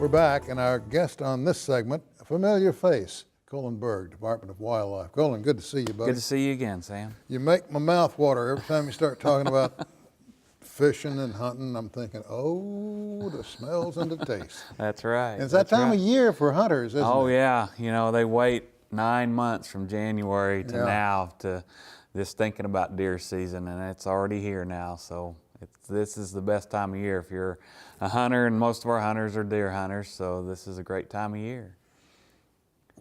We're back, and our guest on this segment, a familiar face, Colin Berg, Department of Wildlife. Colin, good to see you, buddy. Good to see you again, Sam. You make my mouth water every time you start talking about fishing and hunting. I'm thinking, oh, the smells and the tastes. That's right. And it's that time of year for hunters, isn't it? Oh, yeah. You know, they wait 9 months from January to now to just thinking about deer season, and it's already here now. So this is the best time of year if you're a hunter, and most of our hunters are deer hunters, so this is a great time of year.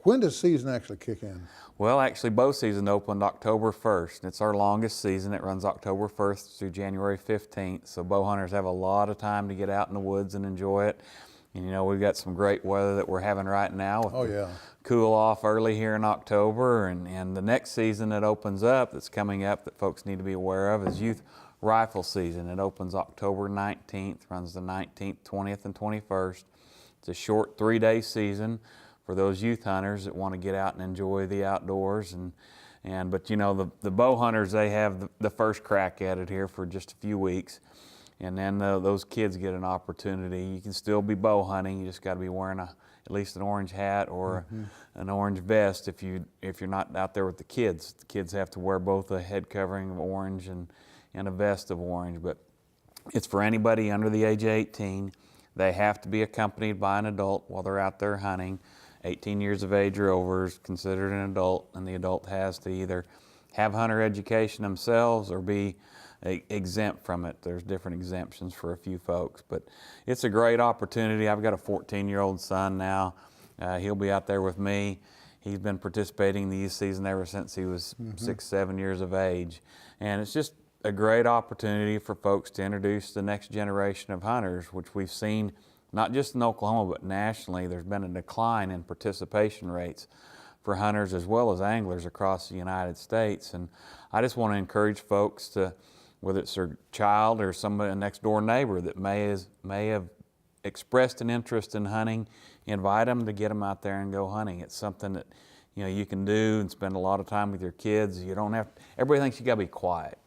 When does season actually kick in? Well, actually, bow season opened October 1st. It's our longest season. It runs October 1st through January 15th, so bow hunters have a lot of time to get out in the woods and enjoy it. And you know, we've got some great weather that we're having right now with cool off early here in October, and the next season that opens up, that's coming up, that folks need to be aware of, is youth rifle season. It opens October 19th, runs the 19th, 20th, and 21st. It's a short 3-day season for those youth hunters that want to get out and enjoy the outdoors. But you know, the bow hunters, they have the first crack at it here for just a few weeks. And then those kids get an opportunity. You can still be bow hunting. You just got to be wearing at least an orange hat or an orange vest if you're not out there with the kids. The kids have to wear both a head covering of orange and a vest of orange. But it's for anybody under the age of 18. They have to be accompanied by an adult while they're out there hunting. 18 years of age or over is considered an adult, and the adult has to either have hunter education themselves or be exempt from it. There's different exemptions for a few folks, but it's a great opportunity. I've got a 14-year-old son now. He'll be out there with me. He's been participating in the youth season ever since he was 6, 7 years of age, and it's just a great opportunity for folks to introduce the next generation of hunters, which we've seen not just in Oklahoma, but nationally. There's been a decline in participation rates for hunters as well as anglers across the United States. And I just want to encourage folks to, whether it's their child or somebody, a next door neighbor that may have expressed an interest in hunting, invite them to get them out there and go hunting. It's something that, you know, you can do and spend a lot of time with your kids. You don't have, everybody thinks you got to be quiet.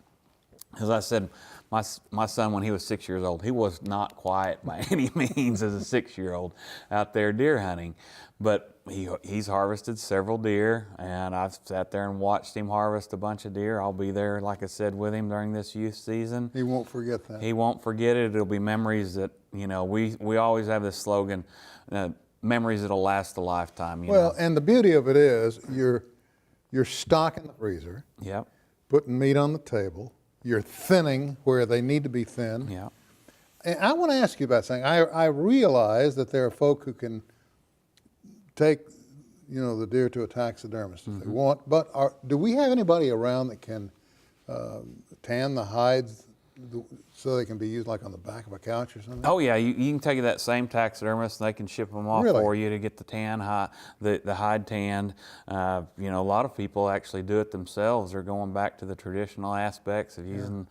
As I said, my son, when he was 6 years old, he was not quiet by any means as a 6-year-old out there deer hunting. But he's harvested several deer, and I've sat there and watched him harvest a bunch of deer. I'll be there, like I said, with him during this youth season. He won't forget that. He won't forget it. It'll be memories that, you know, we always have this slogan, memories that'll last a lifetime. You know? And the beauty of it is you're stocking the freezer, putting meat on the table. You're thinning where they need to be thin. Yeah. And I want to ask you about something. I realize that there are folk who can take, you know, the deer to a taxidermist if they want, but do we have anybody around that can tan the hides so they can be used like on the back of a couch or something? Oh yeah, you can take that same taxidermist and they can ship them off for you to get the tan the hide tanned. You know, a lot of people actually do it themselves. They're going back to the traditional aspects of using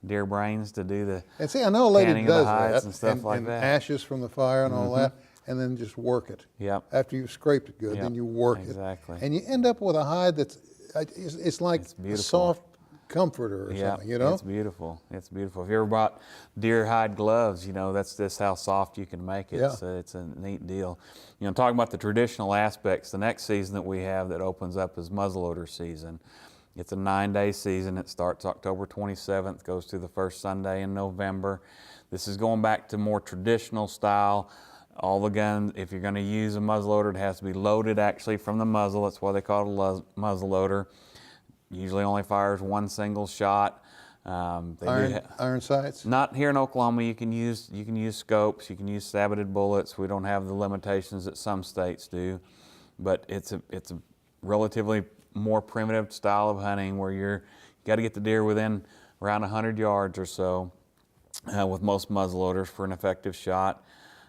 deer brains to do the and see, I know a lady tanning does of the hides that and stuff like that. Ashes from the fire and all that, and then just work it. Yep. After you've scraped it good, then you work it. Exactly. And you end up with a hide that's it's like a soft comforter or something, you know? It's beautiful. It's beautiful. If you ever bought deer hide gloves, you know, that's just how soft you can make it. Yeah. So it's a neat deal. You know, talking about the traditional aspects, the next season that we have that opens up is muzzleloader season. It's a 9-day season. It starts October 27th, goes through the first Sunday in November. This is going back to more traditional style. All the guns, if you're going to use a muzzleloader, it has to be loaded actually from the muzzle. That's why they call it a muzzleloader. Usually only fires one single shot. Iron sights? Not here in Oklahoma. You can use scopes. You can use saboted bullets. We don't have the limitations that some states do, but it's a relatively more primitive style of hunting where you got to get the deer within around 100 yards or so with most muzzleloaders for an effective shot.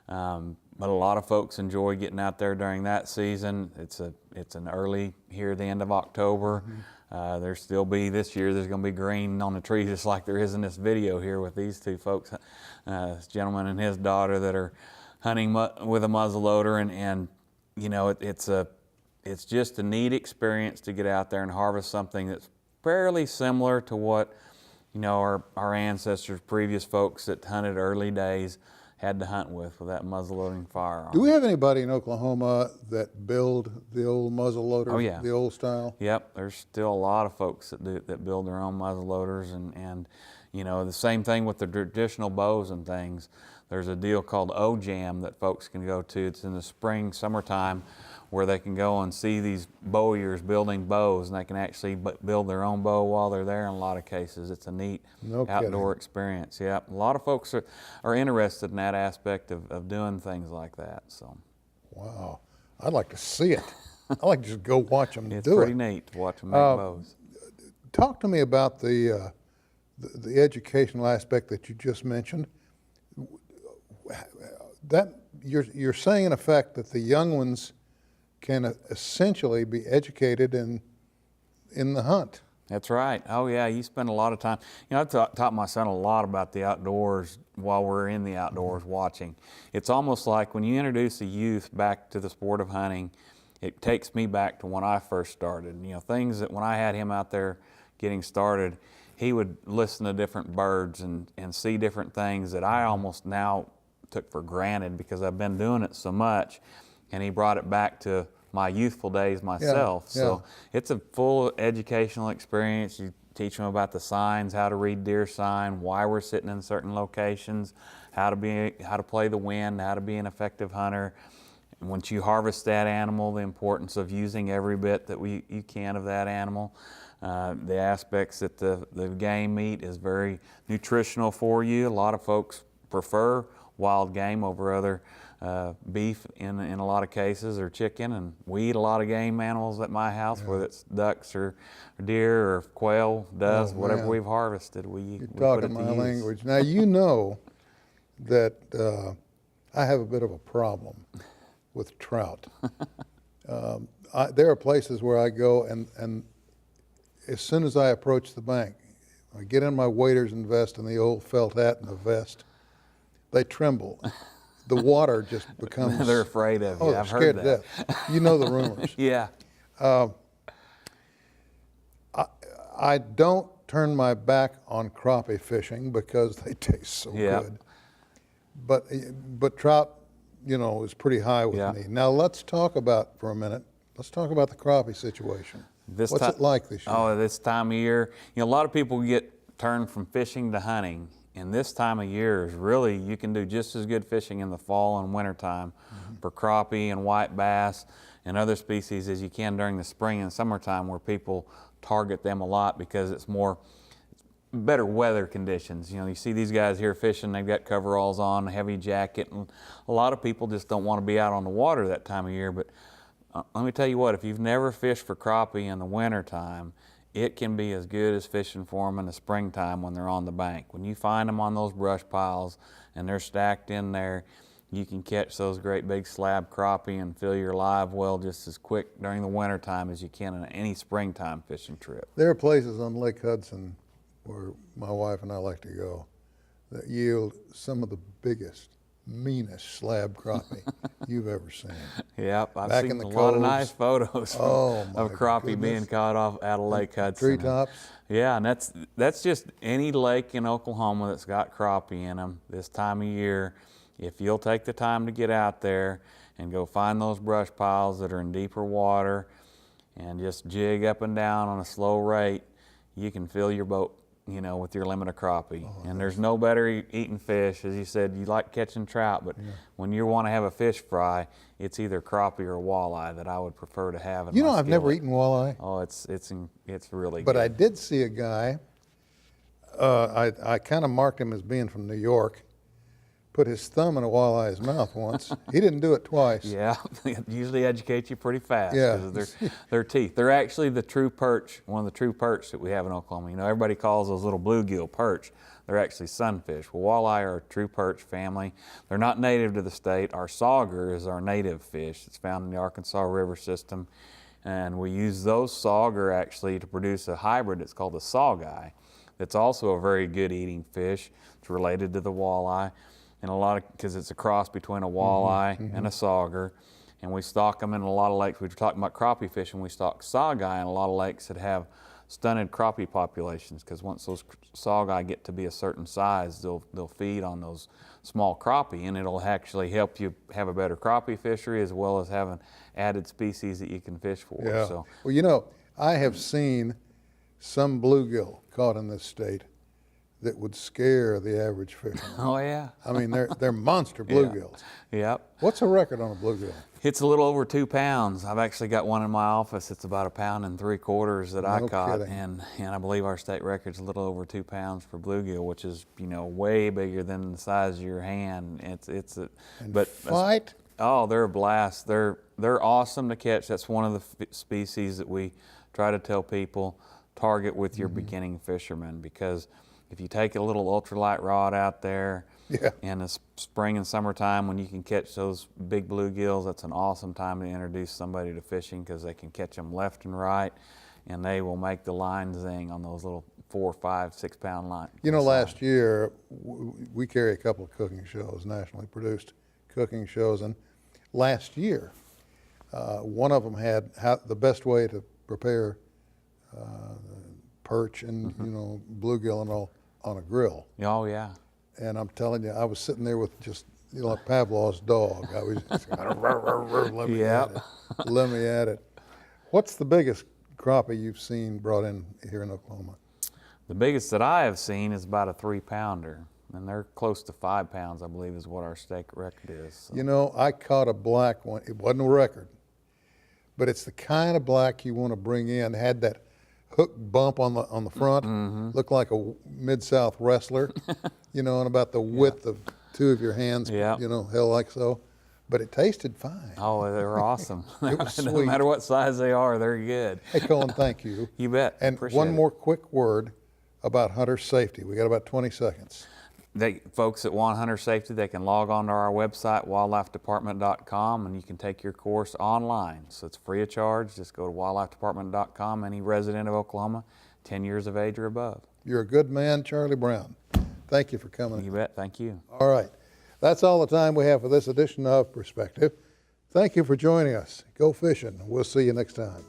But a lot of folks enjoy getting out there during that season. It's an early here at the end of October. There's still be this year. There's going to be green on the trees just like there is in this video here with these two folks, this gentleman and his daughter that are hunting with a muzzleloader, and you know it's just a neat experience to get out there and harvest something that's fairly similar to what, you know, our ancestors, previous folks that hunted early days had to hunt with that muzzleloading firearm. Do we have anybody in Oklahoma that build the old muzzle loaders, Oh, yeah. the old style? Yep, there's still a lot of folks that build their own muzzle loaders, and you know, the same thing with the traditional bows and things. There's a deal called O-Jam that folks can go to. It's in the spring, summertime, where they can go and see these bowyers building bows, and they can actually build their own bow while they're there. In a lot of cases, it's a neat outdoor experience. Yep, a lot of folks are interested in that aspect of doing things like that. So, wow, I'd like to see it. I'd like to just go watch them do it. It's pretty neat to watch them make bows. Talk to me about the educational aspect that you just mentioned. That you're saying in effect that the young ones can essentially be educated in the hunt. That's right. Oh yeah, you spend a lot of time. You know, I've taught my son a lot about the outdoors while we're in the outdoors watching. It's almost like when you introduce a youth back to the sport of hunting, it takes me back to when I first started. You know, things that when I had him out there getting started, he would listen to different birds and see different things that I almost now took for granted because I've been doing it so much, and he brought it back to my youthful days myself. So it's a full educational experience. You teach them about the signs, how to read deer sign, why we're sitting in certain locations, how to play the wind, how to be an effective hunter. And once you harvest that animal, the importance of using every bit that you can of that animal. The aspects that the game meat is very nutritional for you. A lot of folks prefer wild game over other beef in a lot of cases, or chicken, and we eat a lot of game animals at my house, whether it's ducks or deer or quail, doves, whatever we've harvested. You're talking my language. Now you know that I have a bit of a problem with trout. There are places where I go and as soon as I approach the bank, I get in my waders and vest and the old felt hat and the vest, they tremble. The water just becomes... They're afraid of you. Oh, I've they're scared heard that. to death. You know the rumors. Yeah. I don't turn my back on crappie fishing because they taste so good. But trout, you know, is pretty high with me. Now let's talk about, for a minute, let's talk about the crappie situation. What's it like this year? Oh, this time of year, you know, a lot of people get turned from fishing to hunting, and this time of year is really, you can do just as good fishing in the fall and winter time for crappie and white bass and other species as you can during the spring and summertime, where people target them a lot because it's better weather conditions. You know, you see these guys here fishing, they've got coveralls on, a heavy jacket, and a lot of people just don't want to be out on the water that time of year. But let me tell you what, if you've never fished for crappie in the winter time, it can be as good as fishing for them in the springtime when they're on the bank. When you find them on those brush piles and they're stacked in there, you can catch those great big slab crappie and fill your live well just as quick during the winter time as you can on any springtime fishing trip. There are places on Lake Hudson where my wife and I like to go that yield some of the biggest, meanest slab crappie you've ever seen. Yep, I've Back seen in the a lot of coves. nice photos of crappie being goodness. caught off out of Lake Hudson. Treetops. Yeah, and that's just any lake in Oklahoma that's got crappie in them this time of year. If you'll take the time to get out there and go find those brush piles that are in deeper water and just jig up and down on a slow rate, you can fill your boat, you know, with your limit of crappie. And there's no better eating fish. As you said, you like catching trout, but when you want to have a fish fry, it's either crappie or walleye that I would prefer to have in You my know, I've never skillet. eaten walleye. Oh, it's really But good. I did see a guy, I kind of marked him as being from New York, put his thumb in a walleye's mouth once. He didn't do it twice. Yeah, they usually educate you pretty fast Yeah. because of their teeth. They're actually the true perch, one of the true perch that we have in Oklahoma. You know, everybody calls those little bluegill perch. They're actually sunfish. Well, walleye are a true perch family. They're not native to the state. Our sauger is our native fish. It's found in the Arkansas River system. And we use those sauger actually to produce a hybrid that's called a sawguy. That's also a very good eating fish. It's related to the walleye. And because it's a cross between a walleye and a sauger, and we stock them in a lot of lakes. We were talking about crappie fishing. We stock sawguy in a lot of lakes that have stunted crappie populations, because once those saugeye get to be a certain size, they'll feed on those small crappie, and it'll actually help you have a better crappie fishery as well as having added species that you can fish for. Yeah. So, Well, you know, I have seen some bluegill caught in this state that would scare the average fisherman. oh yeah, I mean, they're monster bluegills. yep. What's a record on a bluegill? It's a little over 2 pounds. I've actually got one in my office. It's about 1.75 pounds that I No caught, kidding. and I believe our state record's a little over 2 pounds for bluegill, which is, you know, way bigger than the size of your hand. And fight? Oh, they're a blast. They're awesome to catch. That's one of the species that we try to tell people target with your beginning fishermen, because if you take a little ultralight rod out there Yeah. in the spring and summertime when you can catch those big bluegills, that's an awesome time to introduce somebody to fishing, because they can catch them left and right, and they will make the line zing on those little 4, 5, 6 pound lines. You know, last year, we carry a couple of cooking shows, nationally produced cooking shows, and last year, one of them had the best way to prepare perch and, you know, bluegill and all on a grill. Oh yeah. And I'm telling you, I was sitting there with just, you know, like Pavlov's dog. I was just, let me Yep. at it. Let me at it. What's the biggest crappie you've seen brought in here in Oklahoma? The biggest that I have seen is about a 3 pounder, and they're close to 5 pounds, I believe, is what our state record is. So. You know, I caught a black one. It wasn't a record, but it's the kind of black you want to bring in. Had that hook bump on the front, looked like a Mid-South wrestler, you know, and about the width of 2 of your hands, Yeah. you know, held like so. But it tasted fine. Oh, they're awesome. It was No sweet. matter what size they are, they're good. Hey, Colin, thank you. You bet. And Appreciate one it. more quick word about hunter safety. We got about 20 seconds. Folks that want hunter safety, they can log on to our website, wildlifedepartment.com, and you can take your course online. So it's free of charge. Just go to wildlifedepartment.com. Any resident of Oklahoma, 10 years of age or above. You're a good man, Charlie Brown. Thank you for coming. You bet. Thank you. All right. That's all the time we have for this edition of Perspective. Thank you for joining us. Go fishing. We'll see you next time.